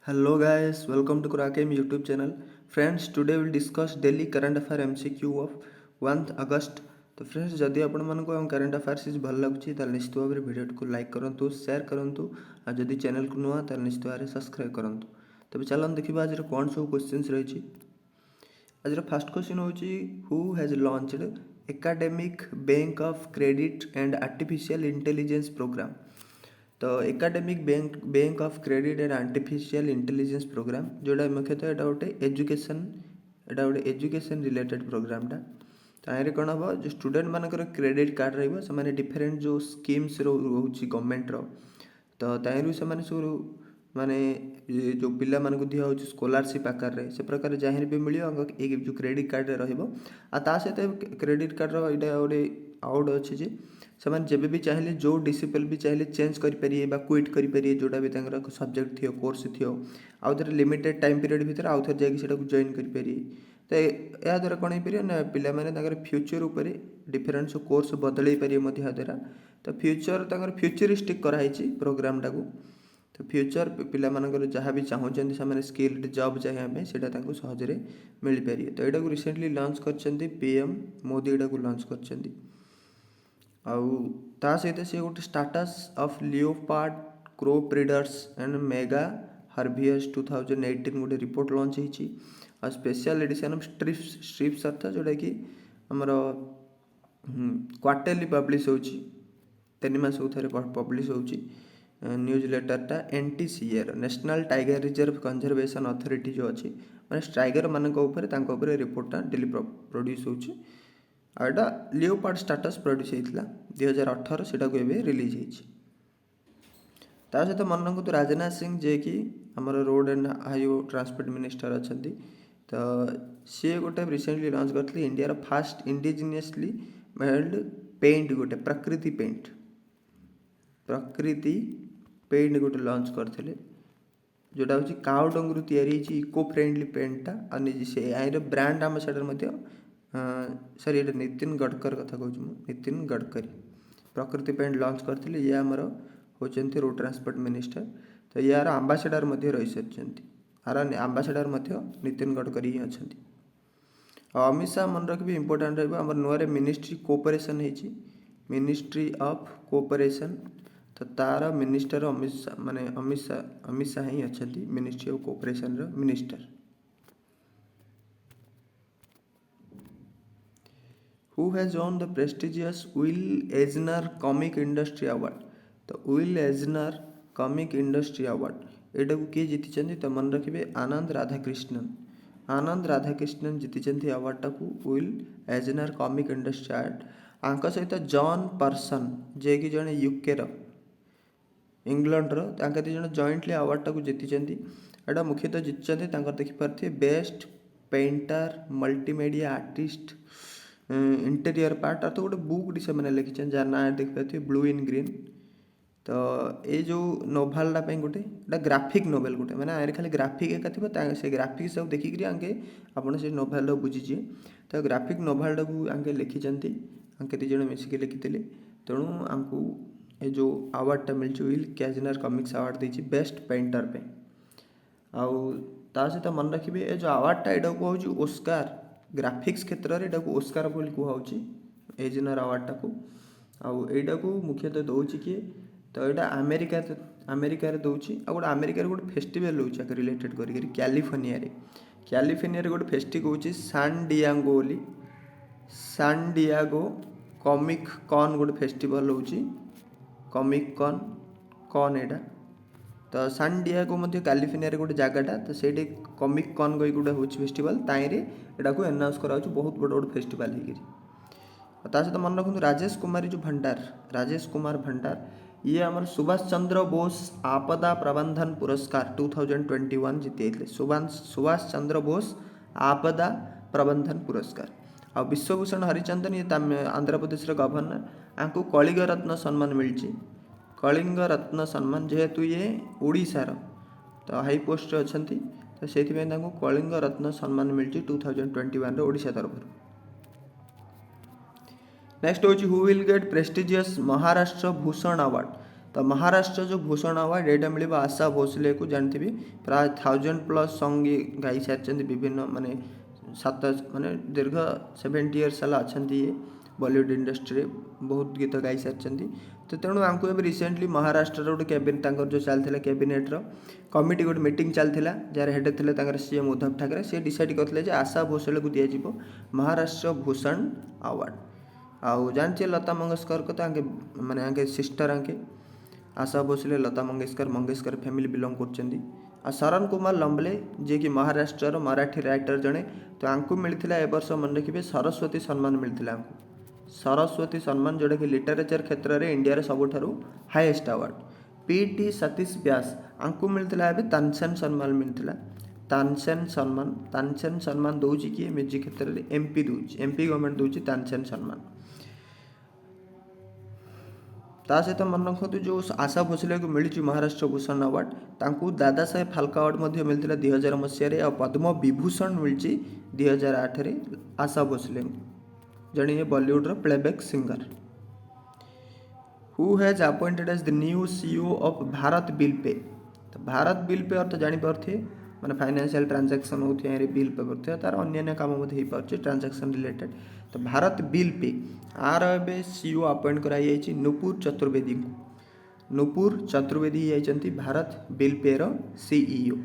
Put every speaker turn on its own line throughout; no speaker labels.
Hello guys, welcome to Kurakem YouTube channel. Friends, today we'll discuss daily current affair MCQ of 1th August. तो friends जदि आपण मानको हम current affairs भल लगुची ताल निश्चित भाव भिडियो को लाइक करंतु शेयर करंतु आ जदि चैनल को नुआ ताल निश्चित भाव सब्सक्राइब करंतु तबे चलन देखिबा आज कोन सब क्वेश्चंस रहिची। आज फर्स्ट क्वेश्चन होची who has launched academic bank of credit and artificial intelligence program. तो academic bank of credit and artificial intelligence program जोड़ा मुख्यतः यहाँ गोटे एजुकेशन रिलेटेड प्रोग्रामटा ताहिर कौन हम जो स्टूडेंट मानकर क्रेडिट कार्ड रही डिफरेंट जो स्कीम्स रोचे गवर्नमेंट तो ताहिर से सब माने जो पिला मानक दिया हो स्कॉलरशिप आकार रे से प्रकार जहाँ भी मिले जो क्रेडिट कार्ड रा सहित क्रेडिट कार्ड यहाँ गोटे आउट अच्छे जे से जब भी चाहिए जो डिसिप्लिन भी चाहिए चेंज करेंगे क्विट करेंगे जोटा भी सब्जेक्ट थी कोर्स थी आउ थे लिमिटेड टाइम पीरियड भितर आउ थे जाकि जॉइन करेंगे तो यह द्वारा कौन हो पार ना पे फ्यूचर उपर डिफरेन्ट कोर्स बदल पारे द्वारा तो फ्यूचर फ्यूचरिस्टिक कराई प्रोग्राम टाक तो फ्यूचर पिला जहाँ भी चाहते से स्किल्ड जॉब चाहिए से सहजरे मिल पारे तो यहाँ को रिसेंटली लॉन्च कर पीएम मोदी यहाँ को लॉन्च कर ता सहित सी गोटे status of leopard co predators and mega herbivores 2018 गोटे रिपोर्ट लॉन्च होती और स्पेशल एडिशन ऑफ स्ट्रिप्स अर्थ जोटा कि आमर क्वार्टरली पब्लिश हो 3 मास थे पब्लिश हो न्यूज लेटरटा NTCR national tiger reserve conservation authority जो अच्छी मैंने टाइगर मानक रिपोर्टा डेली प्रोड्यूस होची आटा लियोपार्ड स्टाटस प्रोड्यूस होता 2018 से रिलीज होता सहित मन रखु राजनाथ सिंह जे कि आमर road and highway transport minister अच्छा तो सी गोटे रिसेंटली लॉन्च करते India first indigenously made paint गोटे प्रकृति पेंट गोटे लॉन्च करते जोटा हूँ काउ डंगरू तैयारी इको फ्रेंडली पेंटा से आई ब्रांड आम्बासाडर सॉरी ये नितिन गडकर कथा कहूँ नितिन गडकरी प्रकृति पेंट लॉन्च करते ये आमर होती रोड ट्रांसपोर्ट मिनिस्टर तो यार आम्बासाडर रही सारी आर आम्बासाडर नितिन गडकरी ही अच्छा अमित शाह मन रखी इंपोर्टाट रहा नुआ मिनिस्ट्री कोऑपरेशन होती मिनिस्ट्री ऑफ कोऑपरेशन तो तार मिनिस्टर अमित शाह ही अच्छा ministry of cooperation minister Who has won the prestigious Will Eisner Comic Industry Award? तो Will Eisner Comic Industry Award एटा को किए जीति तो मन रखिए आनंद राधाकृष्णन जीति अवार्ड टाक Will Eisner comic industry award आंक सहित जॉन पर्सन जे कि जड़े यूके इंग्लैंड रो जॉइंटली अवार्ड टाक जीति एटा मुख्यतः जीति देखिपारे best painter multimedia artist interior part अर्थ गोटे बुक से मैंने लिखी जार ना देखिए ब्लू इन ग्रीन तो ये जो नोभेलटा गोटे ग्राफिक नोवेल गोटे मैंने आए खाली ग्राफिक एका थी से ग्राफिक्स सब देखिक आगे आपड़ से नोभेल बुझीजे तो ग्राफिक नोभेलटा को आगे लिखिं आगे दीज मिसिक लिखी तेणु आमको ये जो अवार्डटा मिली विल एजनर कॉमिक्स अवार्ड देती बेस्ट पेंटर पे आउ ता सहित मन रखिए ये जो अवार्डटा यहाँ को हूँ ओस्कार ग्राफिक्स क्षेत्र में को ओस्कार बोली कहुच्छी एजनर अवार्डटा को आईटा को मुख्यतः दौर किए तो यहाँ अमेरिका दौर गोटे अमेरिकार गोटे फेस्टिवल रोचे रिलेटेड कर कैलिफोर्निया गोटे फेस्टिवल हूँ सान डियागो कॉमिक कॉन गोटे फेस्टिवल हूँ कॉमिक कॉन यहाँ तो सान डियागो कैलिफोर्निया गोटे जगटा तो से कॉमिक कॉन गोटे हूँ फेस्टिवल ताईरे यहाँ को एनाउंस करा बहुत बड़ बड़ फेस्टिवल होता सहित मन रखु राजेश कुमार भंडार ये आमर सुभाष चंद्र बोस आपदा प्रबंधन पुरस्कार 2021 जीति सुभाष चंद्र बोस आपदा प्रबंधन पुरस्कार आ विश्वभूषण हरिचंदन ये आंध्र प्रदेश गवर्नर आपको कलिंग रत्न सम्मान मिली कलिंग रत्न सम्मान जेहेतु ये ओडिशार तो हाई पोस्ट अच्छा तो से कलिंग रत्न सम्मान मिली 2021 ओडिशा तरफ नेक्स्ट हूँ who will get prestigious Maharashtra Bhushan award तो महाराष्ट्र जो भूषण अवार्ड यहाँ मिल आशा भोसले को जानते प्राय 1000+ सॉन्ग गाई सारी विभिन्न माने 7 माने दीर्घ 70 इयर्स साल अच्छा ये बॉलीवुड इंडस्ट्री बहुत गीत गाई सारी। तो तेणु आमको ए रिसेंटली महाराष्ट्र गोटे कैबिनेट जो चलता कैबिनेट्र कमिटी गोटे मीटिंग चलता जार हेड थे सीएम उद्धव ठाकरे सी डिसाइड करते आशा भोसले को दिज्व महाराष्ट्र भूषण अवार्ड। आउ जानते लता मंगेशकर को तो माने आगे सिस्टर आगे आशा भोसले लता मंगेशकर फैमिली बिलोंग कर शरण कुमार लंबले जी कि महाराष्ट्र मराठी राइटर जड़े तो आंकु मिलता ए वर्ष मन रखिए सरस्वती सम्मान मिलता सरस्वती सम्मान जोटा कि लिटरेचर क्षेत्र में इंडिया सबुठारु highest award. PT Satish Vyas आंकु मिलता है तानसेन सम्मान मिलता तानसेन सम्मान दौर किए म्यूजिक क्षेत्र में एमपी दूसरी एमपी गवर्नमेंट दूसरी तानसेन सम्मान। ता सहित मन रखु जो आशा भोसले को मिली महाराष्ट्र भूषण अवार्ड तांकू दादा साहेब फाल्के अवार्ड मिलता 2000 मसीह और पद्म विभूषण मिली 2008 आशा भोसले जड़े ये Bollywood playback singer. Who has appointed as the new CEO of Bharat bill pay. तो भारत बिल पे अर्थ जानीपे मैंने फाइनेंशियल ट्रांजैक्शन होती है बिल पे करते तार अन्य काम हो पारे ट्रांजैक्शन रिलेटेड। तो Bharat bill pay are a CEO appoint कराई नुपुर चतुर्वेदी को नुपुर चतुर्वेदी होती भारत बिल पे रो सीईओ।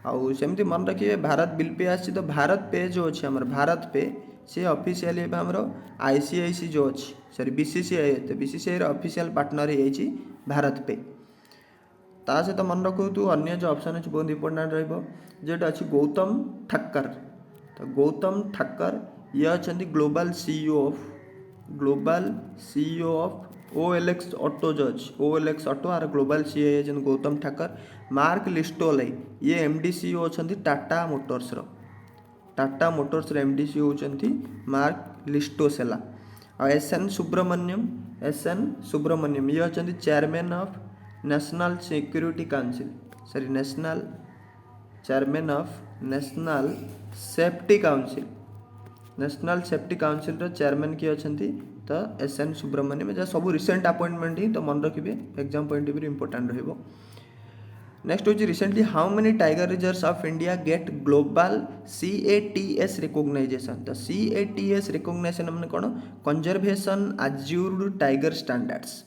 आउ सेमती मन रखिए भारत बिल पे आसी तो भारत पे जो अच्छे आम भारत पे सी ऑफिशियली आमर आईसीआईसी जो अच्छी सॉरी बीसीसीआई तो बीसीसीआई ऑफिशियल पार्टनर हो भारत पे। ता सहित मन रखु तू अन्य जो ऑप्शन अच्छे बहुत इंपोर्टेंट रोटा अच्छी गौतम ठक्कर। तो गौतम ठक्कर ये अच्छा global CEO of OLX auto जो अच्छी OLX ऑटो आर global CEO Gautam Thakkar. Mark लिस्टोलाई ये एमडी सीईओ अच्छा टाटा मोटर्स एमडी सीईओ होती मार्क लिस्टोसेला। और एसएन सुब्रमण्यम ये अच्छा chairman of national security council sorry national chairman of national safety council chairman किए अच्छा तो एसएन सुब्रमण्यम जहाँ सब रिसेंट अपॉइंटमेंट ही तो मन रखिए एग्जाम पॉइंट भी इंपोर्टेंट रहिबो। नेक्स्ट होची recently how many tiger reserves of India get global CATS recognition. तो CATS रिकॉग्नाइजेशन मैंने कौन कंजर्वेशन एज्यूर्ड टाइगर स्टैंडर्ड्स।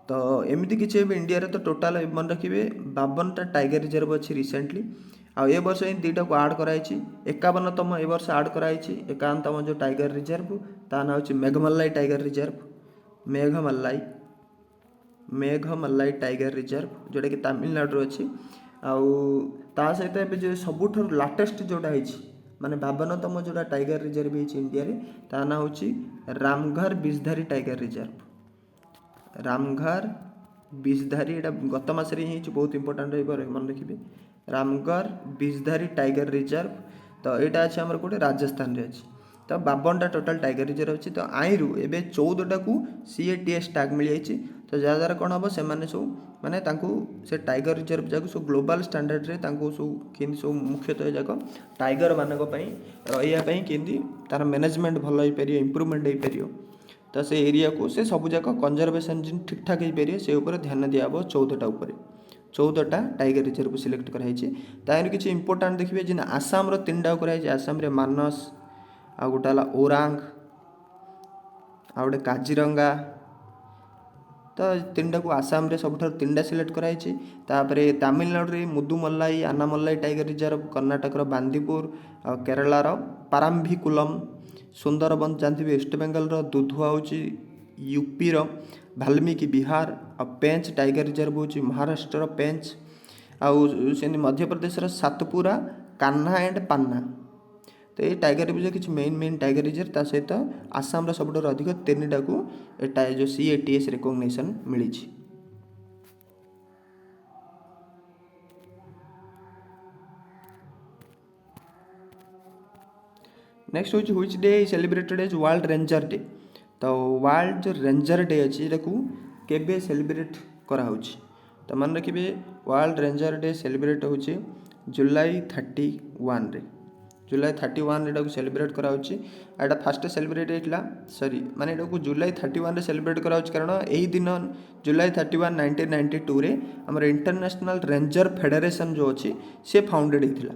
तो एमती किसी इंडिया रे तो टोटाल मन रखिए 52टा टाइगर रिजर्व अच्छी रिसेंटली आउ ए वर्ष दुईटा को आड कराई 51तम ए वर्ष आड कराई 51तम जो टाइगर रिजर्व ता ना हो मेघमल्लाई टाइगर रिजर्व मेघमल्लाई टाइगर रिजर्व जोटा कि तमिलनाडु अच्छी आउ ता सहित ए जो सबुठ लाटेस्ट जोटा माने 52तम जोटा टाइगर रिजर्व इंडिया रे ता ना हो रामघर बिजधारी टाइगर रिजर्व रामघर बिजधारी एटा गत मासरे ही बहुत इंपोर्टेंट मन रखिए रामघर बिजधारी टाइगर रिजर्व। तो यहाँ अच्छे आम गोटे राजस्थान रे अच्छी तो 52टा टोटाल टाइगर रिजर्व अच्छी। तो आईरु एबे 14टा को CATS टैग मिल जाइए। तो जहाँद्वारा कौन हम से माने से टाइगर रिजर्व जाक सब ग्लोबल स्टैंडर्ड रे सब कि सब मुख्यतः जाक टाइगर मानक रही कि तार मैनेजमेंट भल हो पार इम्प्रूवमेंट हो पार। तो से एरिया को से सब जाक कंजर्वेशन जिन ठीक ठाक हो पारे से ध्यान दिया 14टा टाइगर रिजर्व सिलेक्ट कराई। तार किसी इंपोर्टेंट देखिए जिन आसाम तीनटा कराई आसाम रे मानस आ गोटे है ओरांग आ गोटे काजीरंगा। तो तीनटा को आसाम रे सबुठ 3टा सिलेक्ट कराई। तमिलनाडु रे मुदुमल्लाई आनामल्लाई टाइगर रिजर्व कर्नाटक बांदीपुर आ केरलार पाराम्भिकुलम सुंदरबन जानते वेस्ट बेंगल दुधुआ हूँ यूपी वाल्मीकि बिहार आ पेंच टाइगर रिजर्व हूँ महाराष्ट्र पेंच आउ मध्य प्रदेश सातपुरा कान्हा एंड पन्ना। तो ये टाइगर रिजर्व किसी मेन टाइगर रिजर्व ता सहित आसाम सबुठ अधिक 3टा को जो CATS रिकॉग्निशन मिली। नेक्स्ट हूँ which day celebrated as world ranger day. तो वर्ल्ड जो रेंजर डे अच्छी केबे सेलिब्रेट कराउछि। तो मन रखिए वर्ल्ड रेंजर डे सेलिब्रेट होछि जुलाई 31 रे जुलाई 31 एटा को सेलिब्रेट कराउछि। एटा फास्ट सेलिब्रेट होइतला सॉरी माने एटा को जुलाई 31 रे सेलिब्रेट कराउछि कारण एही दिन जुलाई 31 1992 रे हमर इंटरनेशनल रेंजर फेडरेशन जो अछि से फाउंडेड होइतला।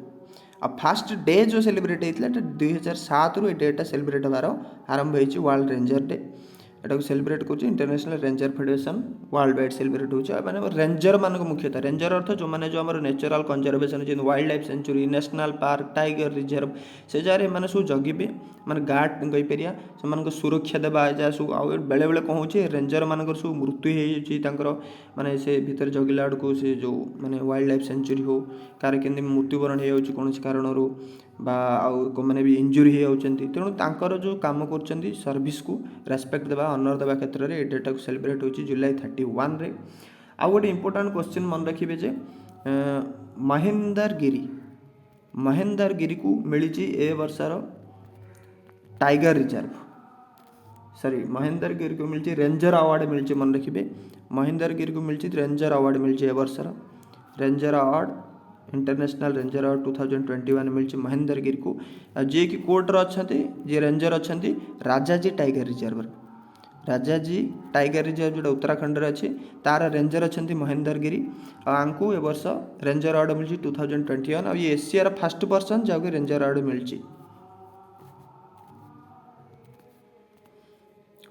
आ फास्ट डे जो सेलिब्रेट होइतला 2007 रु ए डेटा सेलिब्रेट होबार आरंभ होइछि वर्ल्ड रेंजर डे। एटा को सेलिब्रेट करूछि international ranger federation world wide celebrate होछि। माने रेंजर मानको मुख्यतः रेंजर अर्थ जो माने जो हमर नेचुरल कंजर्वेशन जे wildlife sanctuary national park tiger reserve से जारे माने सु जगिबे माने गार्ड गई पेरिया से मानको सुरक्षा देबा जा सु आ बेले बेले कहूछि रेंजर मानकर सु मृत्यु हेछि तांकर माने से भीतर जगिला को से जो माने वाइल्ड लाइफ सेंचुरी हो कार केन्दि मृत्युवरण हे होछि कोनोसी कारणरू बा आउ मैंने भी इंजुरी हो तेणु तांकर जो काम कर सर्विस को रेस्पेक्ट देवा ऑनर देवा क्षेत्र में डेटा को सेलिब्रेट होछि जुलाई 31 रे। आउ गोटे इंपोर्टेंट क्वेश्चन मन रखिए जे महेंदर गिरी को मिली ए वर्षर tiger reserve sorry Mahender Giri को मिली रेंजर अवार्ड मिली मन रखिए महेंदर गिरी को मिली रेंजर अवार्ड मिली ए वर्षर ranger award international ranger award 2021 मिली महेंदर गिरी को जी कि कोर्टर अच्छा जी रेंजर अच्छा राजाजी टाइगर रिजर्व जो उत्तराखंड रे अच्छे तार रेंजर अच्छा महेंदर गिरी आंकु ए वर्ष रेंजर अवार्ड मिली 2021 और ये एशिया फर्स्ट पर्सन जहाँ रेंजर अवार्ड मिली।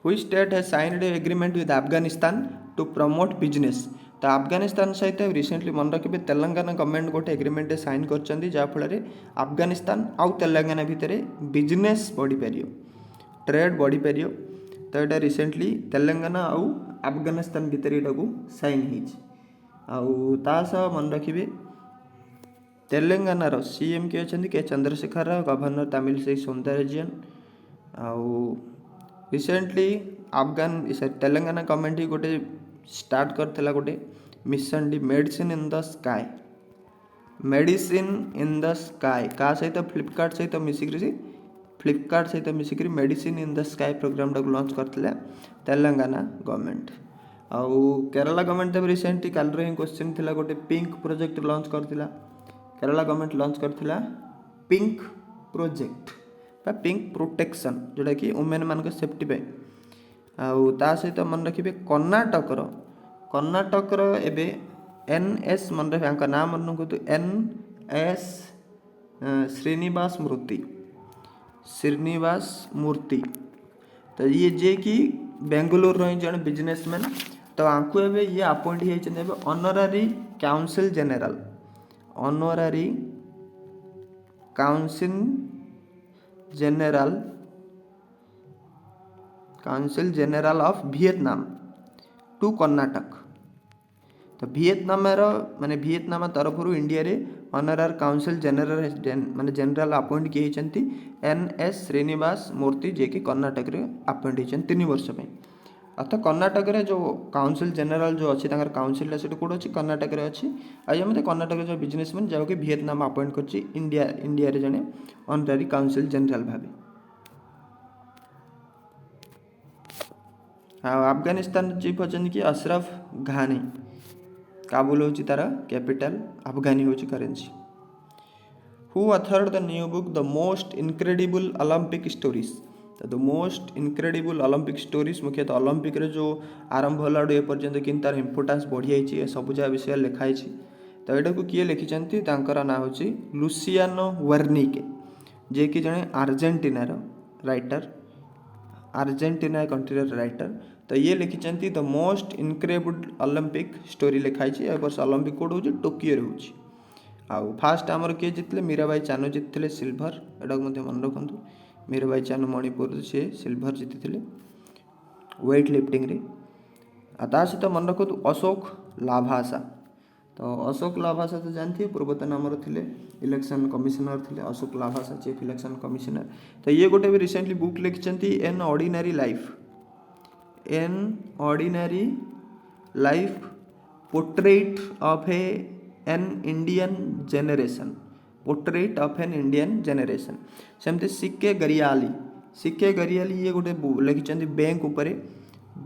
Which state has signed an agreement with Afghanistan to promote business? तो अफगानिस्तान सहित रिसेंटली मन रखिए तेलंगाना गवर्नमेंट गोटे एग्रीमेंट साइन कर जहाँफल अफगानिस्तान आउ तेलंगाना भितर बिजनेस बढ़ी पार ट्रेड बढ़ी पार तो यहाँ रिसेंटली तेलंगाना आउ अफगानिस्तान भितर यहाँ को साइन हो मन रखिए तेलंगानार सीएम किए अच्छा के चंद्रशेखर राव गवर्नर तमिलसाई सौंदरराजन आउ रिसेंटली तेलंगाना गवर्नमेंट ही गोटे स्टार्ट करथिला गोटे मिशन डी मेडिसिन इन द स्काई का सहित फ्लिपकार्ट सहित मिसिक medicine in the sky program टाक लॉन्च करथिला तेलंगाना गवर्नमेंट आउ केरला गवर्नमेंट तब रिसेंटली काल रे क्वेश्चन थिला गोटे पिंक प्रोजेक्ट लॉन्च करथिला केरला गवर्नमेंट लॉन्च करथिला पिंक प्रोजेक्ट बा पिंक प्रोटेक्शन जोटा कि वुमेन मान सेफ्टी पे आउ ता सहित मन रखिए कर्णाटकर एबे NS मन रखिए नाम मन रखु NS श्रीनिवास मूर्ति तो ये जे कि बेंगलुरु रही जन बिजनेसमैन तो आंकु एबे ये अपॉइंट होइछन एबे honorary council general of Vietnam to Karnataka तो वियतनाम माने वियतनाम तरफ इंडिया रे ऑनरर काउंसिल जनरल माने जनरल अपॉइंट किए होती NS श्रीनिवास मूर्ति जे कि कर्नाटक रे अपॉइंट होती 3 वर्ष पे अर्थात कर्नाटक रे जो काउंसिल जनरल जो अच्छी काउंसिल से कौट अच्छी कर्नाटक रे अच्छी आज मत कर्नाटक जो बिजनेसमैन जहाँ कि वियतनाम अपॉइंट कर इंडिया रे जने ऑनररी काउंसिल जनरल भावे। अफगानिस्तान चीफ अच्छा कि अशरफ घानी काबुल होची तारा कैपिटल अफगानी होची currency. Who authored the new book the most incredible Olympic stories तो the most incredible Olympic stories मुख्यतः ओलंपिक रे जो आरंभ होला ए पर्यंत कि तार इंपोर्टेंस बढ़ी जाइए सब जगह विषय लिखाई तो यहाँ को किए लिखिं ना हूँ लुसियानो वर्निके जे कि जड़े आर्जेंटीना कंट्री राइटर तो ये लिखिं the most incredible Olympic story लिखाई ए वर्ष ओलंपिक कोड हो टोकियो हो आउ फास्ट आमर किए जीतले मीराबाई चानू जीति सिल्भर एटा मन रखु मीराबाई चानू मणिपुर सी सिल्भर जीति वेट लिफ्टिंग रे ता सहित मन रखु अशोक लाभासा तो अशोक लाभासा तो जानते पूर्वतन आमर थे इलेक्शन कमिशनर थे Ashok Lavasa chief election commissioner तो ये गोटे भी रिसेंटली बुक लिखिं an ordinary life portrait of an Indian generation सेमती सिके गरियाली ये गोटे लिखिं bank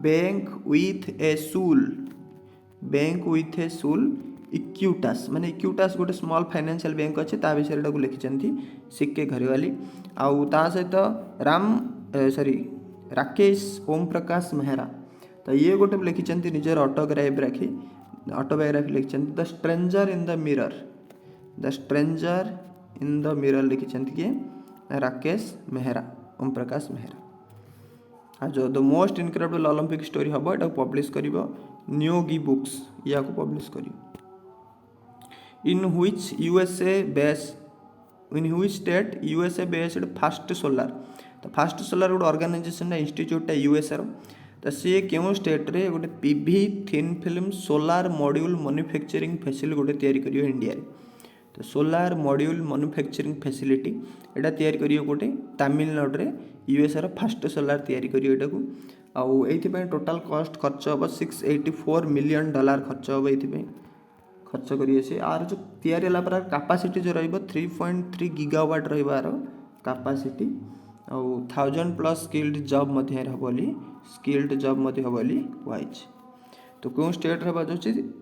bank with a soul Equitas माने इक्विटास गोटे स्मॉल फाइनेंशियल बैंक अच्छे ता विषय को लिखिं सिक्के घरवाली आउ ता सहित राकेश ओम प्रकाश मेहरा तो ये गोटे लिखिं निजर ऑटोबायोग्राफी लिखिं the stranger in the mirror लिखिं किए राकेश मेहरा ओम प्रकाश मेहरा। जो the most incredible Olympic story हम यहाँ पब्लिश कर न्योगी बुक्स या पब्लिश कर in which state USA based First Solar तो फास्ट सोलार गोटे ऑर्गेनाइजेशन इंस्टीट्यूट यूएसए तो सी क्यों स्टेट रे गोटे PV thin film solar module manufacturing facility गोटे तैयारी करियो इंडिया रे तो सोलार मॉड्यूल मैन्युफैक्चरिंग फैसिलिटी एटा तैयारी करियो गोटे तमिलनाडु रे यूएसए रो फास्ट सोलार तैयारी करियो एटा को आउ एथि पय टोटल कॉस्ट खर्च हम $684 मिलियन खर्च हम एथि खर्च करिए से आर जो तैयारी होला पर कैपेसिटी जो रहइबो 3.3 गीगावाट रहइबो आर कैपेसिटी आउ 1000+ स्किल्ड जॉब मध्ये रहबोली वाइज तो कौन स्टेट रे बाजो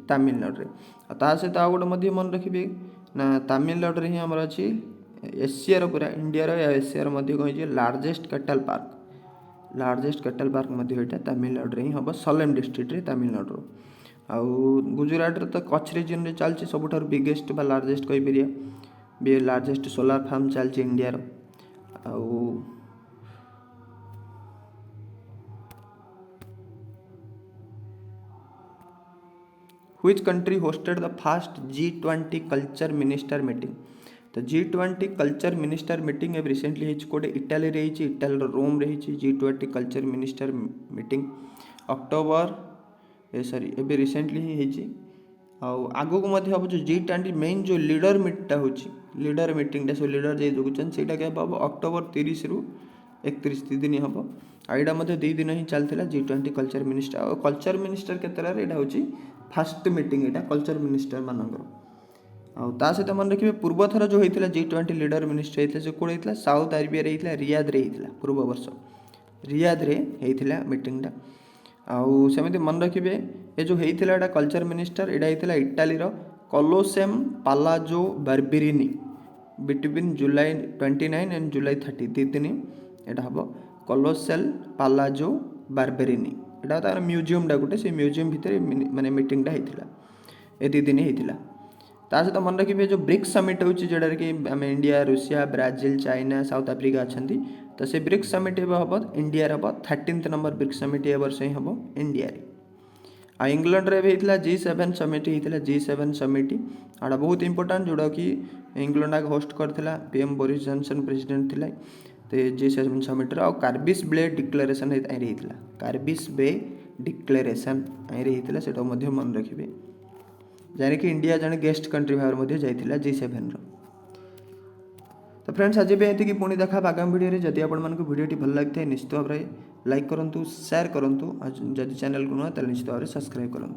तमिलनाडु रे ता सहित आ गोटे मध्ये मन रखिबे ना तमिलनाडु रे ही हमर अछि एशिया रो पूरा इंडिया रो या एशिया रो मध्ये कहि लार्जेस्ट कैटल पार्क मध्ये एटा तमिलनाडु रे ही हम सलेम डिस्ट्रिक्ट रे तमिलनाडु रो आउ गुजरात रे तो कच्छ रीजन रे चलछि सबुठार बिगेस्ट बा लार्जेस्ट कहि परिया लार्जेस्ट सोलार फार्म चलछि इंडिया रो आउ Which country hosted the first G20 culture minister meeting? तो G20 कल्चर मिनिस्टर मीटिंग अब रिसेंटली होती कोटे इटाली रे इटाली रोम रे G20 culture minister meeting October एबे रिसेंटली ही होती आगो को मध्य हम जो G20 मेन जो लीडर मीटा हो लीडर मीटिंगटा सब लीडर जे जोगुचन सेटा के हम अक्टोबर 30 रु 31 दिन हम आइडा मध्य 2 दिन ही चलता G20 कल्चर मिनिस्टर और कल्चर मिनिस्टर केतरा रे एटा होची फास्ट मीटिंग एटा कल्चर मिनिस्टर मानकर ता सहित मन रखिए पूर्व थर जो होता G20 लीडर मिनिस्टर होता से कौन होता साउथ अरेबिया रे होता रियाद रे होता पूर्व वर्ष रियाद रे होता मीटिंगटा आउ सेमती मन रखिए ये जो होता कल्चर मिनिस्टर एटा होता इटाली कोलोसेम पालाजो बार्बेरिनी बिटवीन जुलाई 29 एंड जुलाई 30 2 दिन एटा हम कोलोसेल पालाजो बार्बेरिनी एटा तार म्यूजियमटा गोटे से म्यूजियम भितर माने मीटिंगटा होता ए 2 दिन होता ता सहित मन रखिए जो ब्रिक्स समिट होची जेडा कि आम India Russia Brazil China south Africa अच्छी तो से ब्रिक्स समिट हम इंडिया हम 13th नंबर ब्रिक्स समिट ए वर्ष ही हम इंडिया रे आ इंग्लैंड रे होता G7 समिट होता G7 समिट आड़ा बहुत इंपोर्टेंट जोड़ा कि इंग्लैंड आगे होस्ट करथिला पीएम बोरिस जॉनसन प्रेसिडेंट थिला तो G7 समिट रो कार्बिस बे डिक्लेरेशन होता कार्बिस बे डिक्लेरेशन होता से मन रखिए जाने कि इंडिया जन गेस्ट कंट्री भाव जाइथिला G7 रो तो फ्रेंड्स आज भी पुणी देखा आगामी वीडियो जदि आपको वीडियो भल लगी था निश्चित भाव में लाइक करूँ शेयर करूँ जदि चैनल को नुआ निश्चित भाव में सब्सक्राइब करूँ।